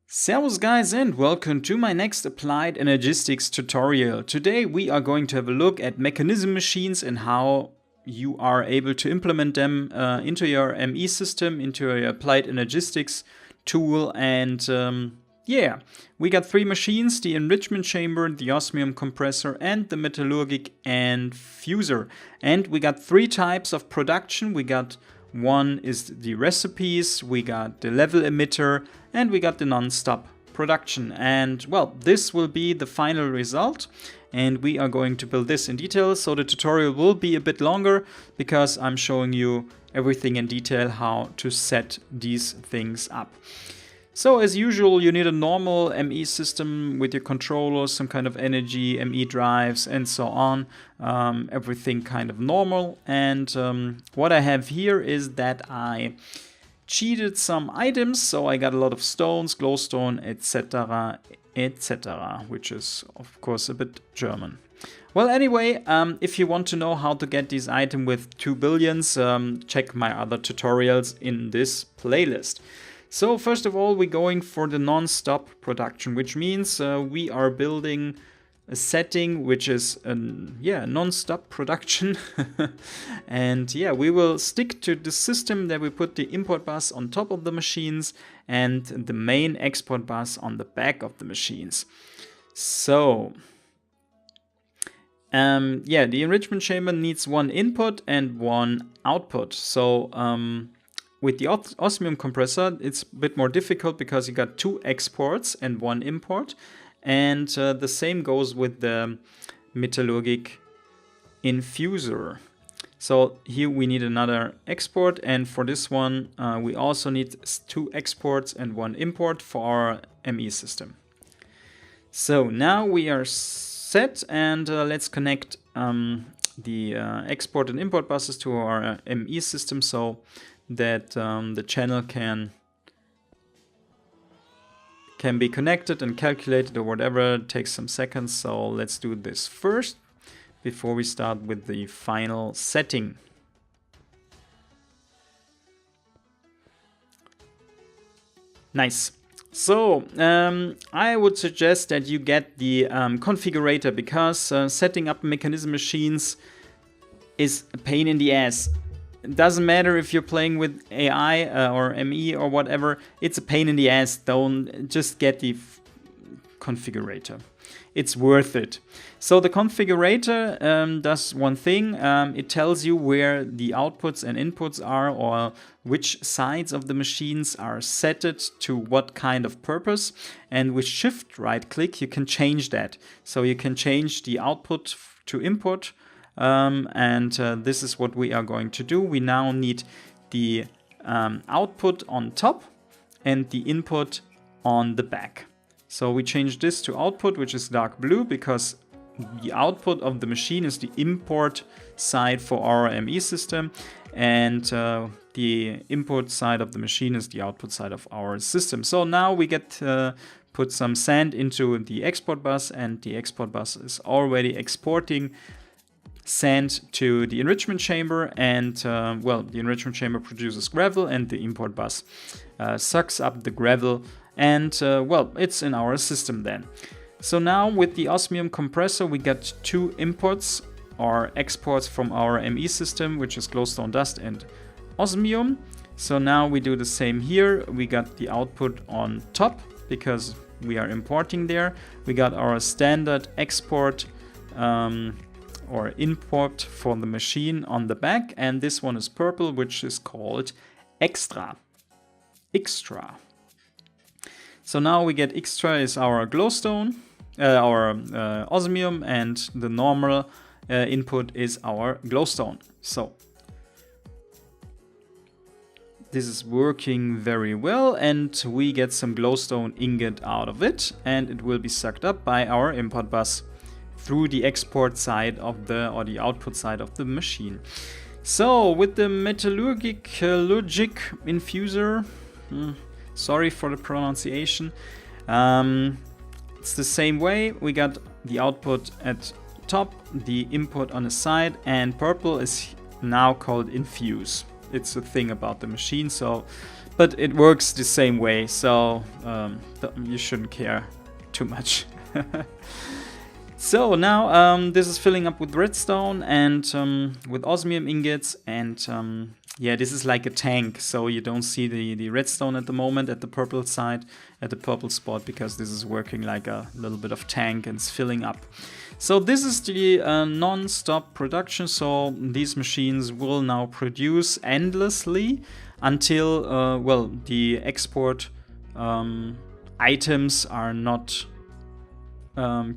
Servus guys and welcome to my next applied Energistics tutorial. Today we are going to have a look at MEKANISM machines and how you are able to implement them into your ME system, into your applied Energistics tool. And yeah, we got three machines: the Enrichment Chamber, the Osmium Compressor, and the Metallurgic and Infuser. And we got three types of production. We got one is the recipes, we got the Level-Emitter, and we got the Nonstop Production. And well, this will be the final result, and we are going to build this in detail. So the tutorial will be a bit longer because I'm showing you everything in detail, how to set these things up. So as usual, you need a normal ME system with your controllers, some kind of energy, ME drives, and so on. Everything kind of normal. And what I have here is that I cheated some items. So I got a lot of stones, glowstone, etc., etc., which is of course a bit German. Well, anyway, if you want to know how to get this item with 2 billions, check my other tutorials in this playlist. So first of all, we're going for the non-stop production, which means we are building a setting which is non-stop production. And yeah, we will stick to the system that we put the import bus on top of the machines and the main export bus on the back of the machines. So the enrichment chamber needs one input and one output. So with the Osmium Compressor, it's a bit more difficult because you got two exports and one import. And the same goes with the Metallurgic Infuser. So here we need another export, and for this one we also need two exports and one import for our ME system. So now we are set, and let's connect the export and import buses to our ME system so that the channel can be connected and calculated or whatever. It takes some seconds, so let's do this first before we start with the final setting. Nice. So I would suggest that you get the configurator, because setting up MEKANISM machines is a pain in the ass. It doesn't matter if you're playing with AI or ME or whatever, it's a pain in the ass. Don't just get the configurator. It's worth it. So the configurator does one thing. It tells you where the outputs and inputs are, or which sides of the machines are set to what kind of purpose. And with shift right click, you can change that. So you can change the output to input. This is what we are going to do. We now need the output on top and the input on the back. So we change this to output, which is dark blue, because the output of the machine is the import side for our ME system, and the input side of the machine is the output side of our system. So now we get put some sand into the export bus, and the export bus is already exporting sand to the enrichment chamber, and the enrichment chamber produces gravel, and the import bus sucks up the gravel, and it's in our system then. So now with the Osmium Compressor, we got two imports or exports from our ME system, which is glowstone dust and osmium. So now we do the same here. We got the output on top because we are importing there. We got our standard export or import for the machine on the back, and this one is purple, which is called extra. So now we get extra is our glowstone, our osmium, and the normal input is our glowstone. So this is working very well, and we get some glowstone ingot out of it, and it will be sucked up by our import bus through the export side of the output side of the machine. So with the Metallurgic Infuser, sorry for the pronunciation, it's the same way. We got the output at top, the input on the side, and purple is now called infuse. It's a thing about the machine, so but it works the same way, so you shouldn't care too much. So now this is filling up with redstone and with osmium ingots, and yeah, this is like a tank, so you don't see the redstone at the moment at the purple side, at the purple spot, because this is working like a little bit of tank and it's filling up. So this is the non-stop production, so these machines will now produce endlessly until, well, the export items are not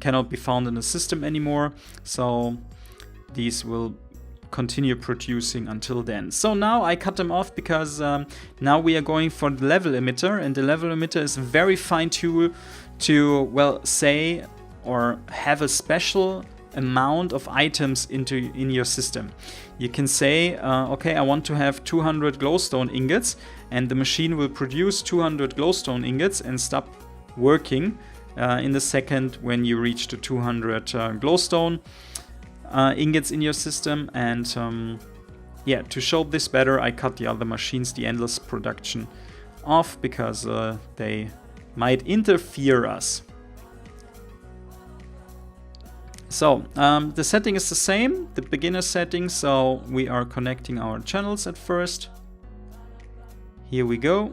cannot be found in the system anymore, so these will continue producing until then. So now I cut them off because now we are going for the Level-Emitter, and the Level-Emitter is a very fine tool to, well, say or have a special amount of items in your system. You can say, okay, I want to have 200 glowstone ingots, and the machine will produce 200 glowstone ingots and stop working in the second when you reach the 200 glowstone ingots in your system. And yeah, to show this better, I cut the other machines, the endless production, off because they might interfere us. So the setting is the same, the beginner setting, so we are connecting our channels at first. Here we go.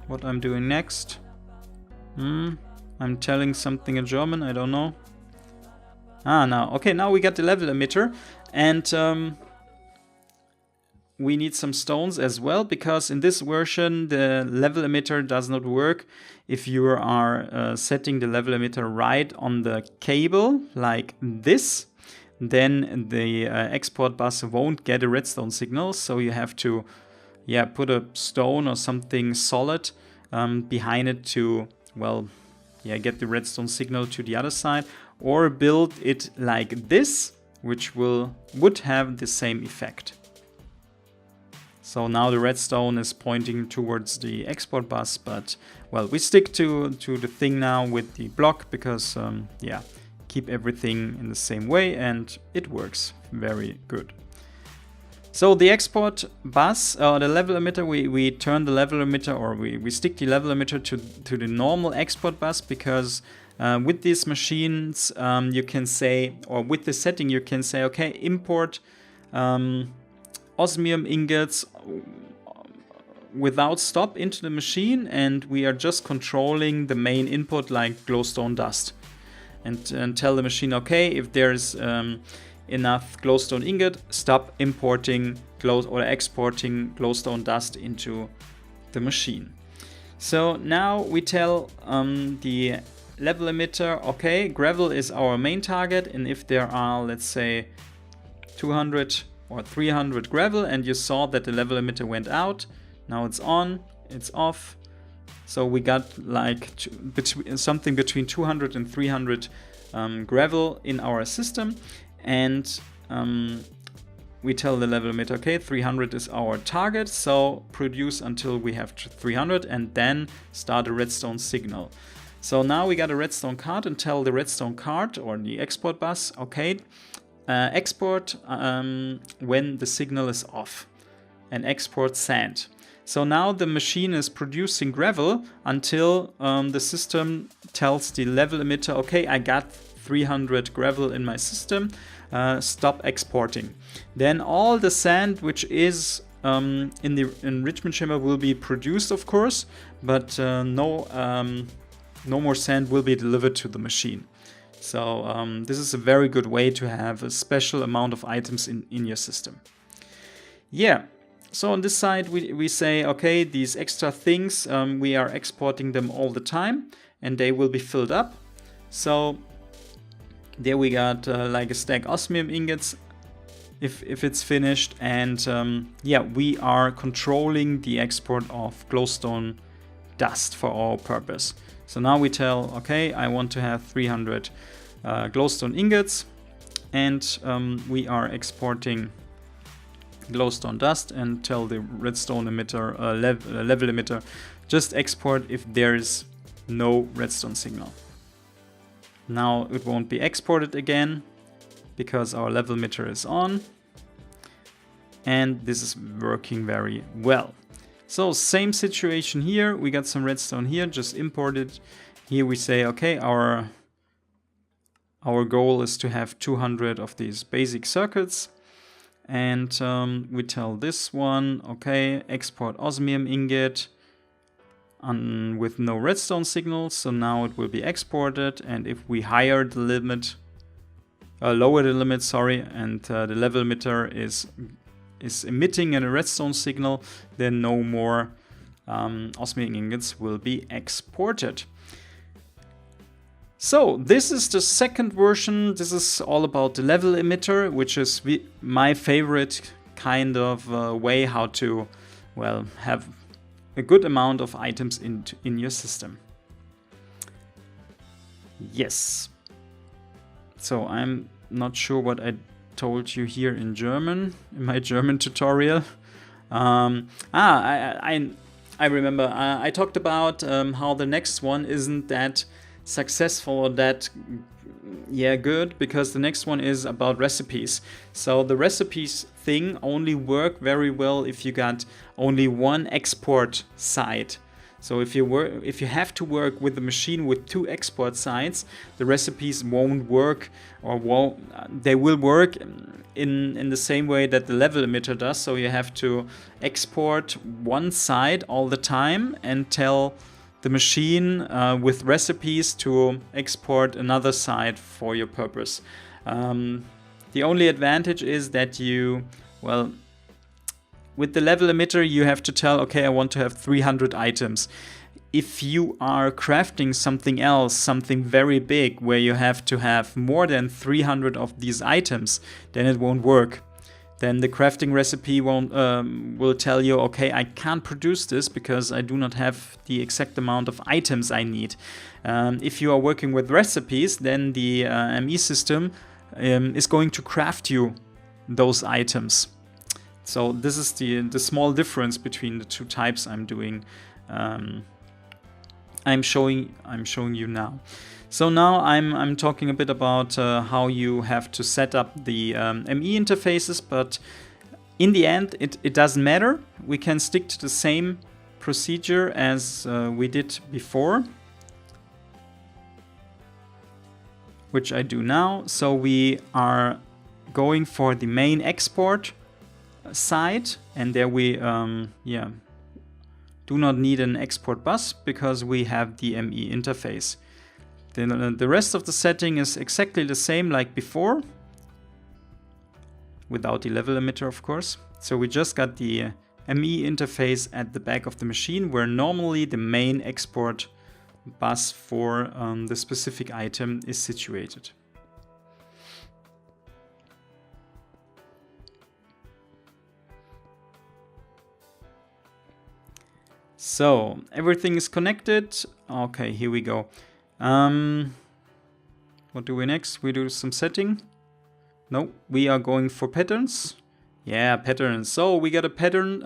What I'm doing next. I'm telling something in German, I don't know. Now, okay, now we got the Level-Emitter, and we need some stones as well, because in this version the Level-Emitter does not work if you are setting the Level-Emitter right on the cable like this. Then the export bus won't get a redstone signal, so you have to, yeah, put a stone or something solid behind it to, well, yeah, get the redstone signal to the other side, or build it like this, which would have the same effect. So now the redstone is pointing towards the export bus, but, well, we stick to the thing now with the block because, yeah, keep everything in the same way, and it works very good. So the export bus, the Level-Emitter, we turn the Level-Emitter, or we stick the Level-Emitter to the normal export bus, because with these machines you can say, or with the setting you can say, okay, import osmium ingots without stop into the machine, and we are just controlling the main input like glowstone dust, and tell the machine, okay, if there's enough glowstone ingot, stop importing or exporting glowstone dust into the machine. So now we tell the Level-Emitter, okay, gravel is our main target, and if there are, let's say, 200 or 300 gravel, and you saw that the Level-Emitter went out, now it's on, it's off, so we got like something between 200 and 300 gravel in our system. And we tell the Level-Emitter, okay, 300 is our target, so produce until we have 300 and then start a redstone signal. So now we got a redstone card, and tell the redstone card or the export bus, okay, export when the signal is off, and export sand. So now the machine is producing gravel until the system tells the Level-Emitter, okay, I got 300 gravel in my system, stop exporting. Then all the sand which is in the enrichment chamber will be produced, of course, but no more sand will be delivered to the machine. So this is a very good way to have a special amount of items in your system. Yeah, so on this side we say, okay, these extra things, we are exporting them all the time and they will be filled up. So there we got like a stack osmium ingots if it's finished, and yeah, we are controlling the export of glowstone dust for our purpose. So now we tell, okay, I want to have 300 glowstone ingots, and we are exporting glowstone dust, and tell the redstone emitter, Level-Emitter, just export if there is no redstone signal. Now it won't be exported again because our Level-Emitter is on, and this is working very well. So same situation here. We got some redstone here, just import it. Here we say, okay, our goal is to have 200 of these basic circuits. And we tell this one, okay, export osmium ingot with no redstone signal. So now it will be exported. And if we lower the limit, sorry, and the level emitter is emitting a redstone signal, then no more osmium ingots will be exported. So this is the second version. This is all about the level emitter, which is my favorite kind of way how to, well, have a good amount of items in your system. Yes. So I'm not sure what I told you here in German, in my German tutorial. I remember. I talked about how the next one isn't that successful or that good, because the next one is about recipes. So the recipes thing only work very well if you got only one export side. So if you have to work with the machine with 2 export sides, the recipes won't work, or they will work in the same way that the level emitter does. So you have to export one side all the time and tell the machine with recipes to export another side for your purpose. The only advantage is that with the level emitter, you have to tell, okay, I want to have 300 items. If you are crafting something else, something very big, where you have to have more than 300 of these items, then it won't work. Then the crafting recipe will tell you, okay, I can't produce this because I do not have the exact amount of items I need. If you are working with recipes, then the ME system is going to craft you those items. So this is the small difference between the two types I'm doing. I'm showing you now. So now I'm talking a bit about how you have to set up the ME interfaces, but in the end it doesn't matter. We can stick to the same procedure as we did before, which I do now. So we are going for the main export side, and there we do not need an export bus because we have the ME interface. Then the rest of the setting is exactly the same like before, without the level emitter, of course. So we just got the ME interface at the back of the machine, where normally the main export bus for the specific item is situated. So everything is connected. Okay, here we go. What do we next? We do some setting. No, we are going for patterns. Yeah, patterns. So we got a pattern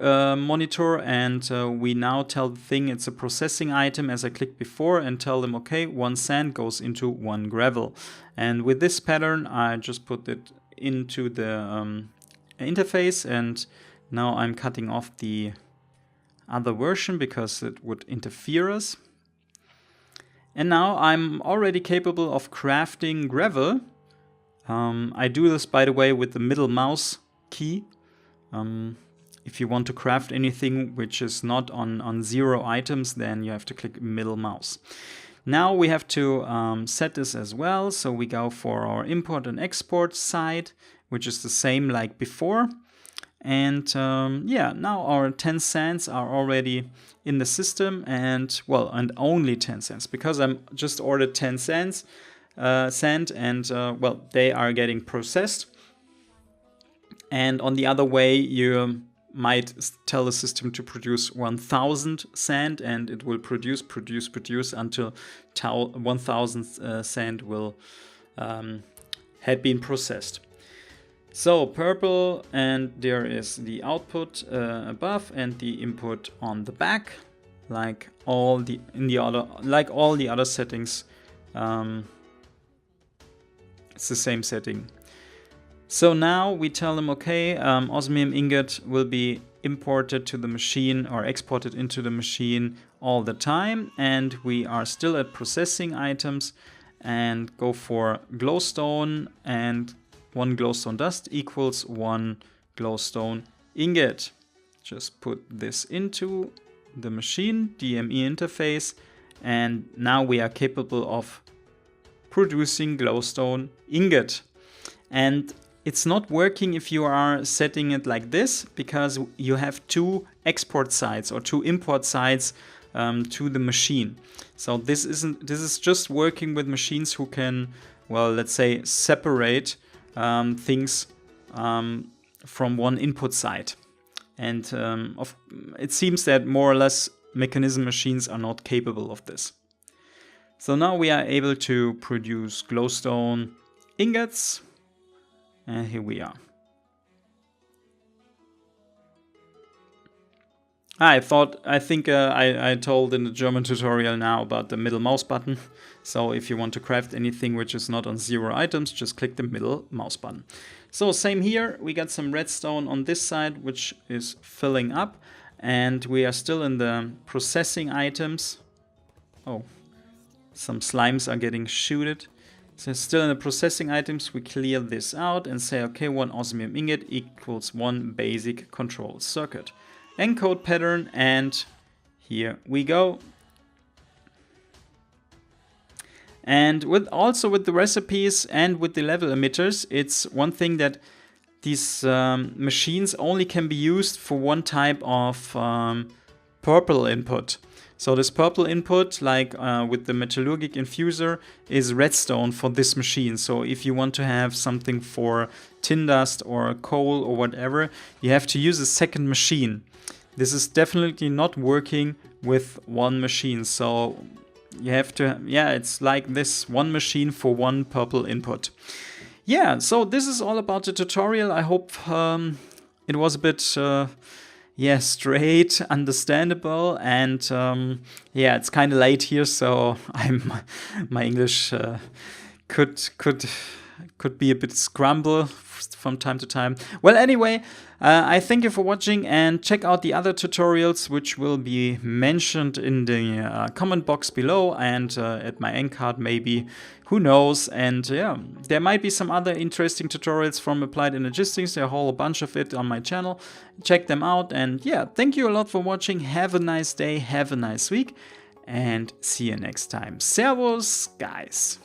monitor, and we now tell the thing it's a processing item, as I clicked before, and tell them, okay, 1 sand goes into 1 gravel. And with this pattern, I just put it into the interface, and now I'm cutting off the other version because it would interfere us. And now I'm already capable of crafting gravel. I do this, by the way, with the middle mouse key. If you want to craft anything which is not on 0 items, then you have to click middle mouse. Now we have to set this as well. So we go for our import and export side, which is the same like before. And now our 10 cents are already in the system, and only 10 cents, because I'm just ordered 10 cents sand, and they are getting processed. And on the other way, you might tell the system to produce 1000 sand, and it will produce until 1000 sand will had been processed. So purple, and there is the output above and the input on the back, like all the other settings. It's the same setting. So now we tell them, okay, osmium ingot will be imported to the machine or exported into the machine all the time, and we are still at processing items and go for glowstone, and 1 glowstone dust equals 1 glowstone ingot. Just put this into the machine, the ME interface, and now we are capable of producing glowstone ingot. And it's not working if you are setting it like this, because you have 2 export sides or 2 import sides to the machine. So this is just working with machines who can, well, let's say, separate things from one input side. And it seems that more or less MEKANISM machines are not capable of this. So now we are able to produce glowstone ingots, and here we are. I think I told in the German tutorial now about the middle mouse button. So if you want to craft anything which is not on 0 items, just click the middle mouse button. So same here, we got some redstone on this side, which is filling up, and we are still in the processing items. Oh, some slimes are getting shooted. So still in the processing items, we clear this out and say, okay, 1 osmium ingot equals 1 basic control circuit. Encode pattern, and here we go. And also with the recipes and with the level emitters, it's one thing that these machines only can be used for one type of purple input. So this purple input, like with the Metallurgic Infuser, is redstone for this machine. So if you want to have something for tin dust or coal or whatever, you have to use a second machine. This is definitely not working with one machine. So you have to, yeah, it's like this, one machine for one purple input. Yeah, so this is all about the tutorial. I hope it was a bit straight, understandable, and yeah, it's kind of late here, so my English could be a bit scramble from time to time. Well, anyway, I thank you for watching, and check out the other tutorials which will be mentioned in the comment box below and at my end card maybe, who knows. And yeah, there might be some other interesting tutorials from Applied Energistics. There are a whole bunch of it on my channel. Check them out, and yeah, thank you a lot for watching. Have a nice day, have a nice week, and see you next time. Servus, guys.